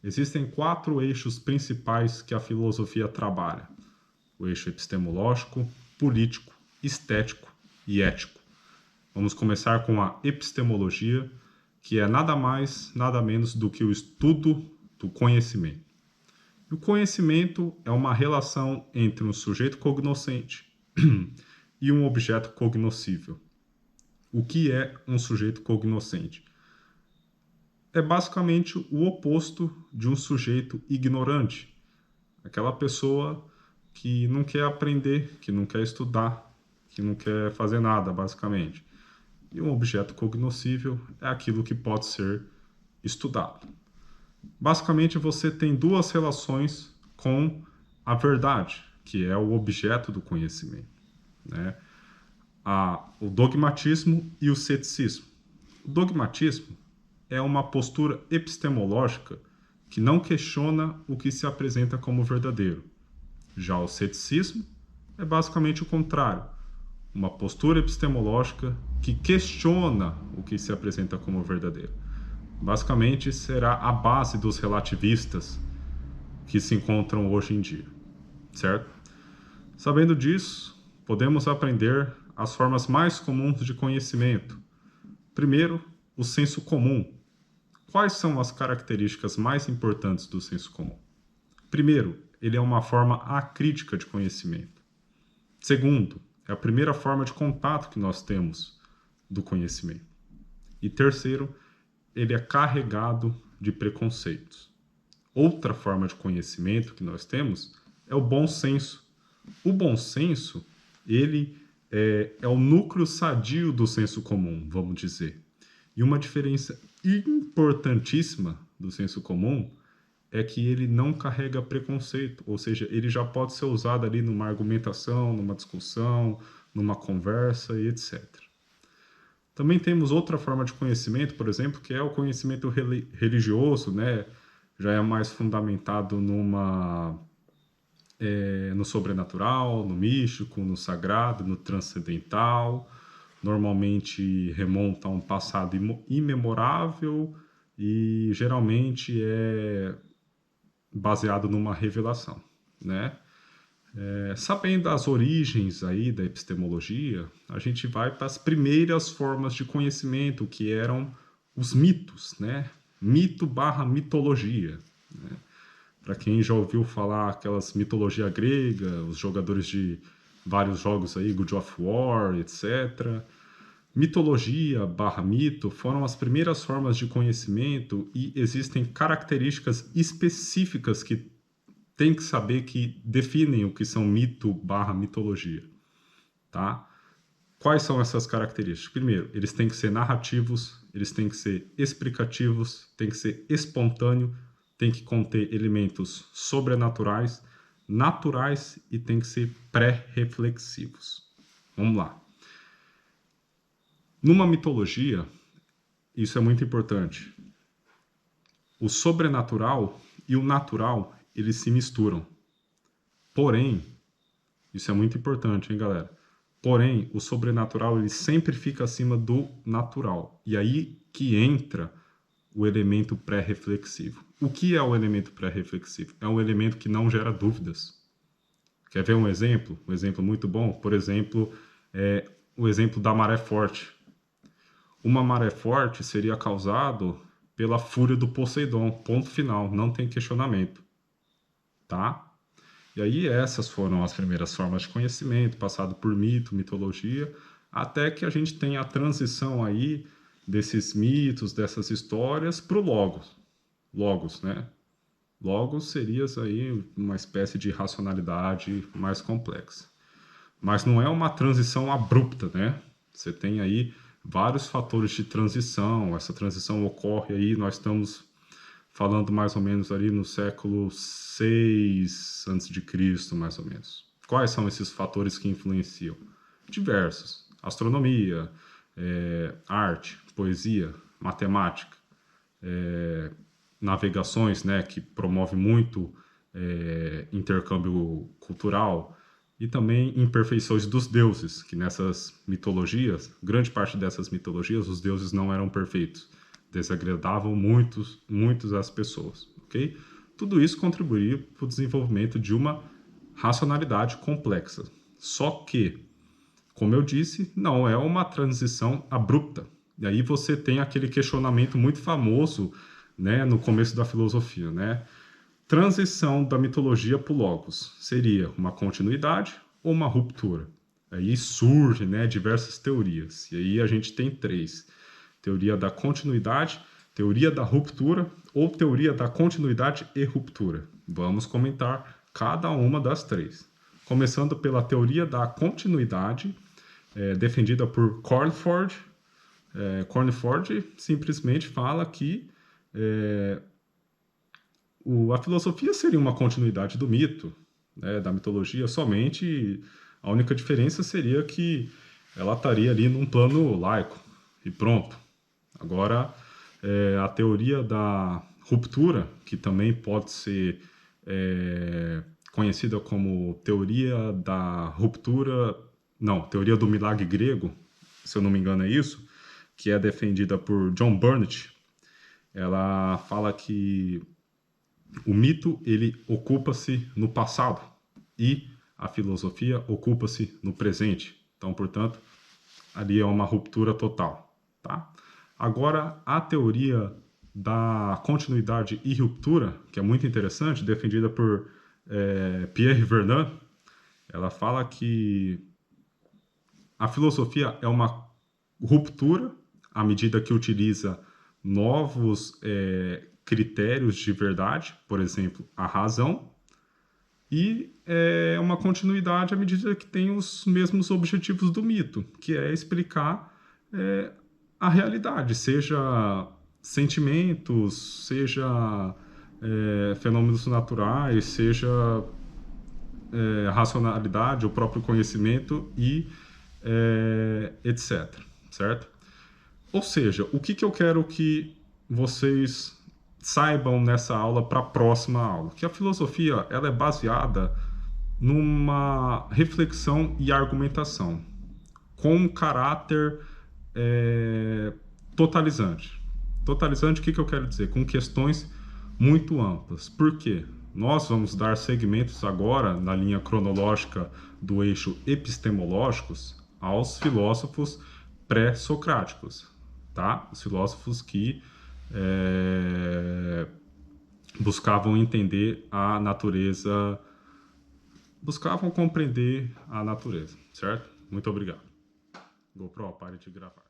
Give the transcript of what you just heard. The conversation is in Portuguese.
Existem 4 eixos principais que a filosofia trabalha: o eixo epistemológico, político, estético e ético. Vamos começar com a epistemologia, que é nada mais, nada menos do que o estudo do conhecimento. E o conhecimento é uma relação entre um sujeito cognoscente e um objeto cognoscível. O que é um sujeito cognoscente? É basicamente o oposto de um sujeito ignorante. Aquela pessoa que não quer aprender, que não quer estudar, que não quer fazer nada, basicamente. E um objeto cognoscível é aquilo que pode ser estudado. Basicamente, você tem 2 relações com a verdade, que é o objeto do conhecimento, né? O dogmatismo e o ceticismo. O dogmatismo é uma postura epistemológica que não questiona o que se apresenta como verdadeiro. Já o ceticismo é basicamente o contrário, uma postura epistemológica que questiona o que se apresenta como verdadeiro. Basicamente, será a base dos relativistas que se encontram hoje em dia, certo? Sabendo disso, podemos aprender as formas mais comuns de conhecimento. Primeiro, o senso comum. Quais são as características mais importantes do senso comum? Primeiro, ele é uma forma acrítica de conhecimento. Segundo, é a primeira forma de contato que nós temos do conhecimento. E terceiro, ele é carregado de preconceitos. Outra forma de conhecimento que nós temos é o bom senso. O bom senso, ele é o núcleo sadio do senso comum, vamos dizer. E uma diferença importantíssima do senso comum é que ele não carrega preconceito, ou seja, ele já pode ser usado ali numa argumentação, numa discussão, numa conversa e etc. Também temos outra forma de conhecimento, por exemplo, que é o conhecimento religioso, né? Já é mais fundamentado no sobrenatural, no místico, no sagrado, no transcendental. Normalmente remonta a um passado imemorável e geralmente é baseado numa revelação, né? Sabendo as origens aí da epistemologia, a gente vai para as primeiras formas de conhecimento, que eram os mitos, né? Mito barra mitologia, né? Para quem já ouviu falar aquelas mitologia grega, os jogadores de vários jogos aí, God of War, etc. Mitologia barra mito foram as primeiras formas de conhecimento e existem características específicas que tem que saber que definem o que são mito barra mitologia, tá? Quais são essas características? Primeiro, eles têm que ser narrativos, eles têm que ser explicativos, têm que ser espontâneo, tem que conter elementos sobrenaturais, naturais e tem que ser pré-reflexivos. Vamos lá. Numa mitologia, isso é muito importante. O sobrenatural e o natural, eles se misturam. Porém, isso é muito importante, hein, galera? Porém, o sobrenatural, ele sempre fica acima do natural. E aí que entra o elemento pré-reflexivo. O que é o elemento pré-reflexivo? É um elemento que não gera dúvidas. Quer ver um exemplo? Um exemplo muito bom? Por exemplo, o exemplo da maré forte. Uma maré forte seria causado pela fúria do Poseidon. Ponto final, não tem questionamento. Tá? E aí essas foram as primeiras formas de conhecimento, passado por mito, mitologia, até que a gente tem a transição aí desses mitos, dessas histórias, para o Logos. Logos, né? Logos seria aí uma espécie de racionalidade mais complexa. Mas não é uma transição abrupta, né? Você tem aí vários fatores de transição. Essa transição ocorre aí, nós estamos falando mais ou menos ali no século 6 a.C., mais ou menos. Quais são esses fatores que influenciam? Diversos. Astronomia, arte, poesia, matemática, navegações, né, que promove muito intercâmbio cultural, e também imperfeições dos deuses, que nessas mitologias, grande parte dessas mitologias, os deuses não eram perfeitos, desagradavam muitos as pessoas, ok? Tudo isso contribuiria para o desenvolvimento de uma racionalidade complexa. Só que, como eu disse, não é uma transição abrupta. E aí você tem aquele questionamento muito famoso, né, no começo da filosofia, né? Transição da mitologia para o logos seria uma continuidade ou uma ruptura? Aí surge, né, diversas teorias. E aí a gente tem três: teoria da continuidade, teoria da ruptura ou teoria da continuidade e ruptura. Vamos comentar cada uma das três. Começando pela teoria da continuidade, defendida por Cornford. Cornford simplesmente fala que a filosofia seria uma continuidade do mito, né, da mitologia, somente a única diferença seria que ela estaria ali num plano laico e pronto. Agora, a teoria da ruptura, que também pode ser conhecida como teoria da ruptura, não, teoria do milagre grego, se eu não me engano é isso, que é defendida por John Burnett. Ela fala que o mito ele ocupa-se no passado e a filosofia ocupa-se no presente. Então, portanto, ali é uma ruptura total, tá? Agora, a teoria da continuidade e ruptura, que é muito interessante, defendida por Pierre Verneuil, ela fala que a filosofia é uma ruptura à medida que utiliza novos critérios de verdade, por exemplo, a razão, e é uma continuidade à medida que tem os mesmos objetivos do mito, que é explicar a realidade, seja sentimentos, seja fenômenos naturais, seja racionalidade, o próprio conhecimento e etc. Certo? Ou seja, o que eu quero que vocês saibam nessa aula para a próxima aula? Que a filosofia ela é baseada numa reflexão e argumentação com um caráter totalizante. Totalizante, o que eu quero dizer? Com questões muito amplas. Por quê? Nós vamos dar segmentos agora, na linha cronológica do eixo epistemológicos, aos filósofos pré-socráticos, tá? Os filósofos que buscavam entender a natureza, buscavam compreender a natureza, certo? Muito obrigado. GoPro, pare de gravar.